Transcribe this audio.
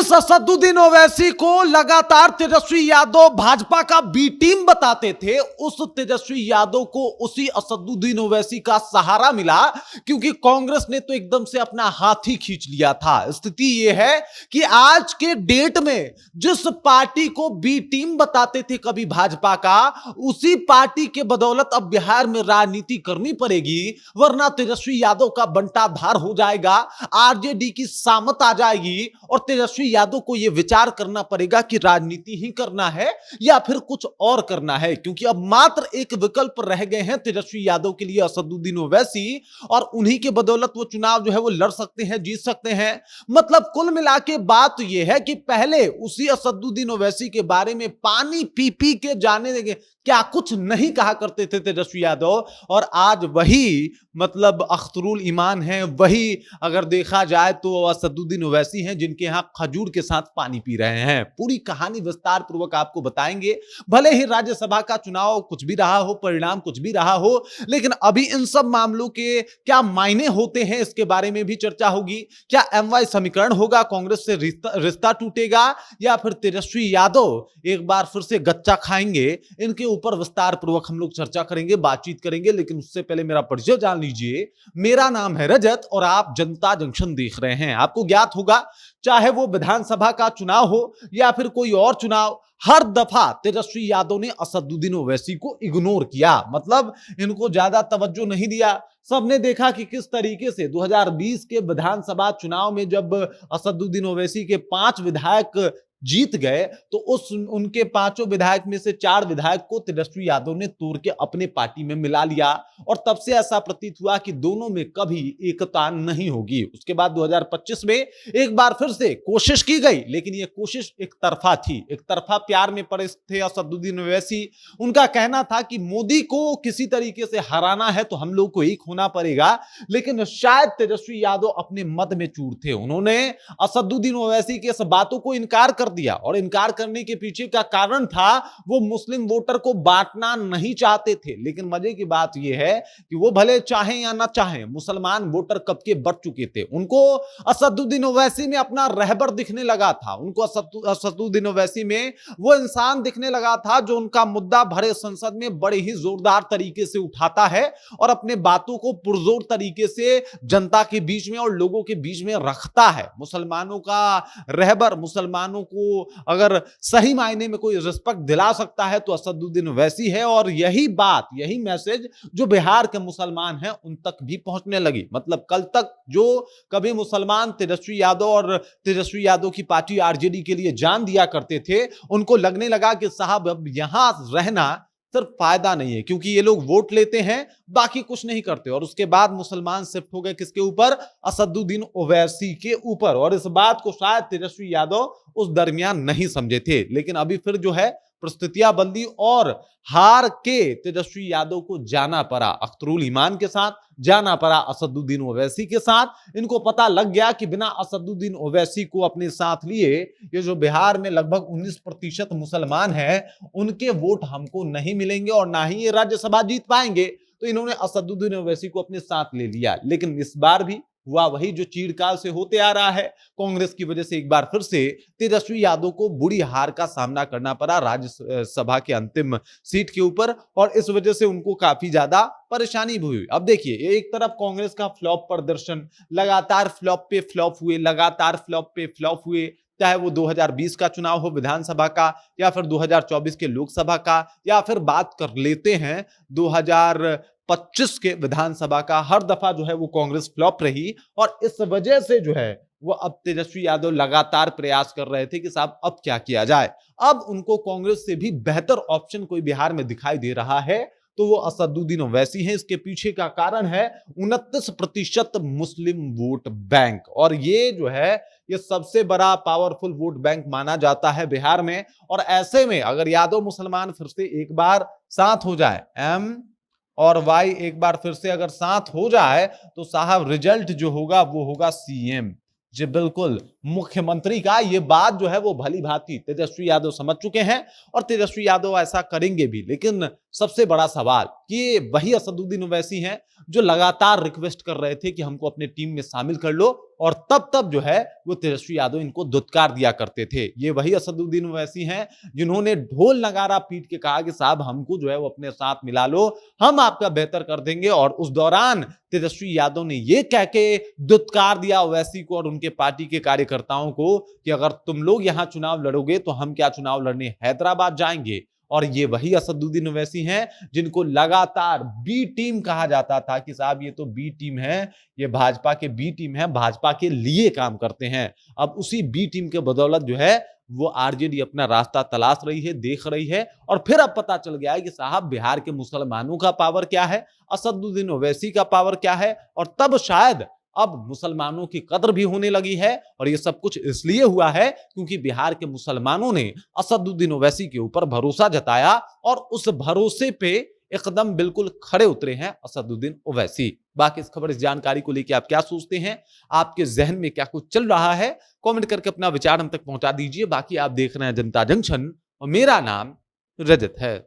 जिस असदुद्दीन ओवैसी को लगातार तेजस्वी यादव भाजपा का बी टीम बताते थे, उस तेजस्वी यादव को उसी असदुद्दीन ओवैसी का सहारा मिला, क्योंकि कांग्रेस ने तो एकदम से अपना हाथ ही खींच लिया था। स्थिति यह है कि आज के डेट में जिस पार्टी को बी टीम बताते थे कभी भाजपा का, उसी पार्टी के बदौलत अब बिहार में राजनीति करनी पड़ेगी, वरना तेजस्वी यादव का बंटाधार हो जाएगा, आरजेडी की सामत आ जाएगी और तेजस्वी यादव को यह विचार करना पड़ेगा कि राजनीति ही करना है या फिर कुछ और करना है, क्योंकि अब मात्र एक विकल्प रह गए हैं तेजस्वी यादव के लिए, असदुद्दीन ओवैसी, और उन्हीं के बदौलत वो चुनाव जो है वो लड़ सकते हैं, जीत सकते हैं। मतलब कुल मिला के बात यह है कि पहले उसी असदुद्दीन ओवैसी के बारे में पानी पी पी के जाने देंगे क्या कुछ नहीं कहा करते थे तेजस्वी यादव, और आज वही मतलब अख्तरुल ईमान है, वही अगर देखा जाए तो असदुद्दीन ओवैसी हैं जिनके यहां खजूर के साथ पानी पी रहे हैं। पूरी कहानी विस्तार पूर्वक आपको बताएंगे। भले ही राज्यसभा का चुनाव कुछ भी रहा हो, परिणाम कुछ भी रहा हो, लेकिन अभी इन सब मामलों के क्या मायने होते हैं इसके बारे में भी चर्चा होगी। क्या एमवाई समीकरण होगा, कांग्रेस से रिश्ता टूटेगा, या फिर तेजस्वी यादव एक बार फिर से गच्चा खाएंगे, इनके ऊपर विस्तार पूर्वक हम लोग चर्चा करेंगे, बातचीत करेंगे। लेकिन उससे पहले मेरा परिचय जान लीजिए। मेरा नाम है रजत और आप जनता जंक्शन देख रहे हैं। आपको ज्ञात होगा, चाहे वो विधानसभा का चुनाव हो या फिर कोई और चुनाव, हर दफा तेजस्वी यादव ने असदुद्दीन ओवैसी को इग्नोर किया, मतलब इनको ज्यादा तवज्जो नहीं दिया। सबने देखा कि किस तरीके से 2020 के विधानसभा चुनाव में जब असदुद्दीन ओवैसी के 5 विधायक जीत गए, तो उनके 5 विधायक में से 4 विधायक को तेजस्वी यादव ने तोड़ के अपने पार्टी में मिला लिया, और तब से ऐसा प्रतीत हुआ कि दोनों में कभी एकता नहीं होगी। उसके बाद 2025 में एक बार फिर से कोशिश की गई, लेकिन यह कोशिश एक तरफा थी, एक तरफा प्यार में पड़े थे असदुद्दीन ओवैसी। उनका कहना था कि मोदी को किसी तरीके से हराना है तो हम लोग को एक होना पड़ेगा, लेकिन शायद तेजस्वी यादव अपने मत में चूर थे। उन्होंने असदुद्दीन ओवैसी के इस बातों को इनकार कर दिया, और इनकार करने के पीछे का कारण था वो मुस्लिम वोटर को बांटना नहीं चाहते थे। लेकिन मजे की बात यह है कि वो भले चाहें या ना चाहें, मुसलमान वोटर कब के बढ़ चुके थे। उनको असदुद्दीन ओवैसी में अपना रहबर दिखने लगा था, उनको असदुद्दीन ओवैसी में वो इंसान दिखने लगा था जो उनका मुद्दा भरे संसद में बड़े ही जोरदार तरीके से उठाता है और अपने बातों को पुरजोर तरीके से जनता के बीच में और लोगों के बीच में रखता है। मुसलमानों का रहबर, मुसलमानों को अगर सही मायने में कोई रिस्पेक्ट दिला सकता है तो असदुद्दीन ओवैसी है, और यही बात, यही मैसेज जो बिहार के मुसलमान हैं उन तक भी पहुंचने लगी। मतलब कल तक जो कभी मुसलमान तेजस्वी यादव और तेजस्वी यादव की पार्टी आरजेडी के लिए जान दिया करते थे, उनको लगने लगा कि साहब अब यहां रहना सिर्फ फायदा नहीं है, क्योंकि ये लोग वोट लेते हैं, बाकी कुछ नहीं करते। और उसके बाद मुसलमान शिफ्ट हो गए किसके ऊपर? असदुद्दीन ओवैसी के ऊपर। और इस बात को शायद तेजस्वी यादव उस दरमियान नहीं समझे थे, लेकिन अभी फिर जो है परिस्थितियां बदली और हार के तेजस्वी यादव को जाना पड़ा अख्तरुल ईमान के साथ, जाना पड़ा असदुद्दीन ओवैसी के साथ। इनको पता लग गया कि बिना असदुद्दीन ओवैसी को अपने साथ लिए ये जो बिहार में लगभग 19% मुसलमान हैं, उनके वोट हमको नहीं मिलेंगे और ना ही ये राज्यसभा जीत पाएंगे। तो इन्होंने असदुद्दीन ओवैसी को अपने साथ ले लिया। लेकिन इस बार भी हुआ वही जो चीरकाल से होते आ रहा है। कांग्रेस की वजह से एक बार फिर से तेजस्वी यादव को बुरी हार का सामना करना पड़ा राज्यसभा के अंतिम सीट के ऊपर, और इस वजह से उनको काफी ज्यादा परेशानी भी हुई। अब देखिए, एक तरफ कांग्रेस का फ्लॉप प्रदर्शन, लगातार फ्लॉप पे फ्लॉप हुए, लगातार फ्लॉप पे फ्लॉप हुए, चाहे वो 2020 का चुनाव हो विधानसभा का, या फिर 2024 के लोकसभा का, या फिर बात कर लेते हैं 2025 के विधानसभा का। हर दफा जो है वो कांग्रेस फ्लॉप रही, और इस वजह से जो है वो अब तेजस्वी यादव लगातार प्रयास कर रहे थे कि साहब अब क्या किया जाए। अब उनको कांग्रेस से भी बेहतर ऑप्शन कोई बिहार में दिखाई दे रहा है, तो वो असदुद्दीन ओवैसी हैं। इसके पीछे का कारण है 29% मुस्लिम वोट बैंक, और ये जो है ये सबसे बड़ा पावरफुल वोट बैंक माना जाता है बिहार में। और ऐसे में अगर यादव मुसलमान फिर से एक बार साथ हो जाए, एम और वाई एक बार फिर से अगर साथ हो जाए, तो साहब रिजल्ट जो होगा वो होगा सीएम। जी बिल्कुल, मुख्यमंत्री का। ये बात जो है वो भली भांति तेजस्वी यादव समझ चुके हैं, और तेजस्वी यादव ऐसा करेंगे भी। लेकिन सबसे बड़ा सवाल कि ये वही असदुद्दीन ओवैसी हैं जो लगातार रिक्वेस्ट कर रहे थे कि हमको अपने टीम में शामिल कर लो, और तब जो है वो तेजस्वी यादव इनको दुत्कार दिया करते थे। ये वही असदुद्दीन ओवैसी हैं जिन्होंने ढोल नगारा पीट के कहा कि साहब हमको जो है वो अपने साथ मिला लो, हम आपका बेहतर कर देंगे, और उस दौरान तेजस्वी यादव ने ये कह के दुत्कार दिया ओवैसी को और उनके पार्टी के कार्यकर्ताओं को कि अगर तुम लोग यहां चुनाव लड़ोगे तो हम क्या चुनाव लड़ने हैदराबाद जाएंगे। और ये वही असदुद्दीन ओवैसी हैं जिनको लगातार बी टीम कहा जाता था कि साहब ये तो बी टीम है, ये भाजपा के बी टीम है, भाजपा के लिए काम करते हैं। अब उसी बी टीम के बदौलत जो है वो आरजेडी अपना रास्ता तलाश रही है, देख रही है, और फिर अब पता चल गया है कि साहब बिहार के मुसलमानों का पावर क्या है, असदुद्दीन ओवैसी का पावर क्या है, और तब शायद अब मुसलमानों की कदर भी होने लगी है। और ये सब कुछ इसलिए हुआ है क्योंकि बिहार के मुसलमानों ने असदुद्दीन ओवैसी के ऊपर भरोसा जताया और उस भरोसे पे एकदम बिल्कुल खड़े उतरे हैं असदुद्दीन ओवैसी। बाकी इस खबर, इस जानकारी को लेकर आप क्या सोचते हैं, आपके जहन में क्या कुछ चल रहा है, कमेंट करके अपना विचार हम तक पहुंचा दीजिए। बाकी आप देख रहे हैं जनता जंक्शन और मेरा नाम रजत है।